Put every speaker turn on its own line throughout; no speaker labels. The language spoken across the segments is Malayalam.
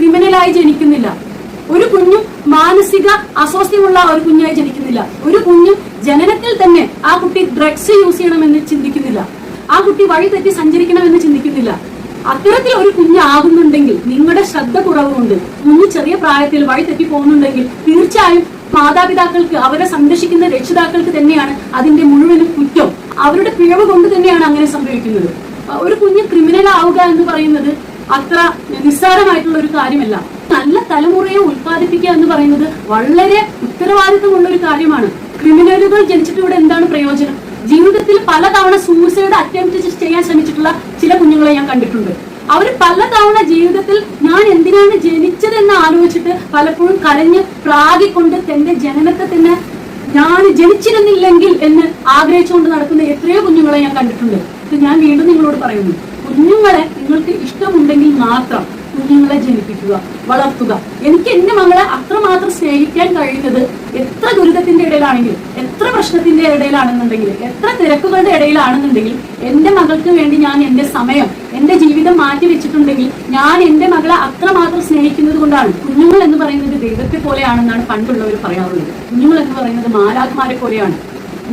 ക്രിമിനലായി ജനിക്കുന്നില്ല. ഒരു കുഞ്ഞും മാനസിക അസ്വാസ്ഥ്യമുള്ള ഒരു കുഞ്ഞായി ജനിക്കുന്നില്ല. ഒരു കുഞ്ഞും ജനനത്തിൽ തന്നെ ആ കുട്ടി ഡ്രഗ്സ് യൂസ് ചെയ്യണമെന്ന് ചിന്തിക്കുന്നില്ല. ആ കുട്ടി വഴി തെറ്റി സഞ്ചരിക്കണമെന്ന് ചിന്തിക്കുന്നില്ല. അത്തരത്തിൽ ഒരു കുഞ്ഞാകുന്നുണ്ടെങ്കിൽ നിങ്ങളുടെ ശ്രദ്ധ കുറവുകൊണ്ട് കുഞ്ഞ് ചെറിയ പ്രായത്തിൽ വഴി തെറ്റി പോകുന്നുണ്ടെങ്കിൽ തീർച്ചയായും മാതാപിതാക്കൾക്ക്, അവരെ സംരക്ഷിക്കുന്ന രക്ഷിതാക്കൾക്ക് തന്നെയാണ് അതിന്റെ മുഴുവനും കുറ്റം. അവരുടെ പിഴവ് കൊണ്ട് തന്നെയാണ് അങ്ങനെ സംഭവിക്കുന്നത്. ഒരു കുഞ്ഞ് ക്രിമിനൽ ആവുക എന്ന് പറയുന്നത് അത്ര നിസ്സാരമായിട്ടുള്ള ഒരു കാര്യമല്ല. നല്ല തലമുറയെ ഉത്പാദിപ്പിക്കുക എന്ന് പറയുന്നത് വളരെ ഉത്തരവാദിത്തമുള്ള ഒരു കാര്യമാണ്. ക്രിമിനലുകൾ ജനിച്ചിട്ട് ഇവിടെ എന്താണ് പ്രയോജനം? ജീവിതത്തിൽ പലതവണ സൂസൈഡ് അറ്റംപ്റ്റ് ചെയ്യാൻ ശ്രമിച്ചിട്ടുള്ള ചില കുഞ്ഞുങ്ങളെ ഞാൻ കണ്ടിട്ടുണ്ട്. അവർ പലതവണ ജീവിതത്തിൽ ഞാൻ എന്തിനാണ് ജനിച്ചതെന്ന് ആലോചിച്ചിട്ട് പലപ്പോഴും കരഞ്ഞ് പ്രാഗിക്കൊണ്ട് തന്റെ ജനനത്തെ തന്നെ ഞാൻ ജനിച്ചിരുന്നില്ലെങ്കിൽ എന്ന് ആഗ്രഹിച്ചുകൊണ്ട് നടക്കുന്ന എത്രയോ കുഞ്ഞുങ്ങളെ ഞാൻ കണ്ടിട്ടുണ്ട്. ഞാൻ വീണ്ടും നിങ്ങളോട് പറയുന്നു, കുഞ്ഞുങ്ങളെ നിങ്ങൾക്ക് ഇഷ്ടമുണ്ടെങ്കിൽ മാത്രം കുഞ്ഞുങ്ങളെ ജനിപ്പിക്കുക, വളർത്തുക. എനിക്ക് എന്റെ മകളെ അത്രമാത്രം സ്നേഹിക്കാൻ കഴിയുന്നത് എത്ര ദുരിതത്തിന്റെ ഇടയിലാണെങ്കിലും, എത്ര പ്രശ്നത്തിന്റെ ഇടയിലാണെന്നുണ്ടെങ്കിൽ, എത്ര തിരക്കുകളുടെ ഇടയിലാണെന്നുണ്ടെങ്കിൽ എന്റെ മകൾക്ക് വേണ്ടി ഞാൻ എന്റെ സമയം, എന്റെ ജീവിതം മാറ്റി വെച്ചിട്ടുണ്ടെങ്കിൽ ഞാൻ എന്റെ മകളെ അത്രമാത്രം സ്നേഹിക്കുന്നത് കൊണ്ടാണ്. കുഞ്ഞുങ്ങൾ എന്ന് പറയുന്നത് ദൈവത്തെ പോലെയാണെന്നാണ് പണ്ടുള്ളവർ പറയാറുള്ളത്. കുഞ്ഞുങ്ങൾ എന്ന് പറയുന്നത് മാലാഖമാരെ പോലെയാണ്.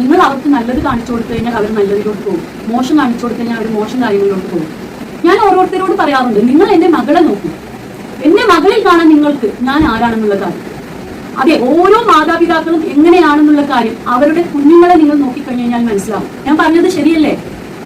നിങ്ങൾ അവർക്ക് നല്ലത് കാണിച്ചു കൊടുത്തു കഴിഞ്ഞാൽ അവർ നല്ലതിലോട്ട് പോകും, മോശം കാണിച്ചു കൊടുത്തു കഴിഞ്ഞാൽ അവർ മോശം കാര്യങ്ങളിലോട്ട് പോകും. ഞാൻ ഓരോരുത്തരോട് പറയാറുണ്ട്, നിങ്ങൾ എന്റെ മകളെ നോക്കൂ, എന്റെ മകളിൽ കാണാൻ നിങ്ങൾക്ക് ഞാൻ ആരാണെന്നുള്ള കാര്യം. അതെ, ഓരോ മാതാപിതാക്കളും എങ്ങനെയാണെന്നുള്ള കാര്യം അവരുടെ കുഞ്ഞുങ്ങളെ നിങ്ങൾ നോക്കിക്കഴിഞ്ഞാൽ മനസ്സിലാവും. ഞാൻ പറഞ്ഞത് ശരിയല്ലേ?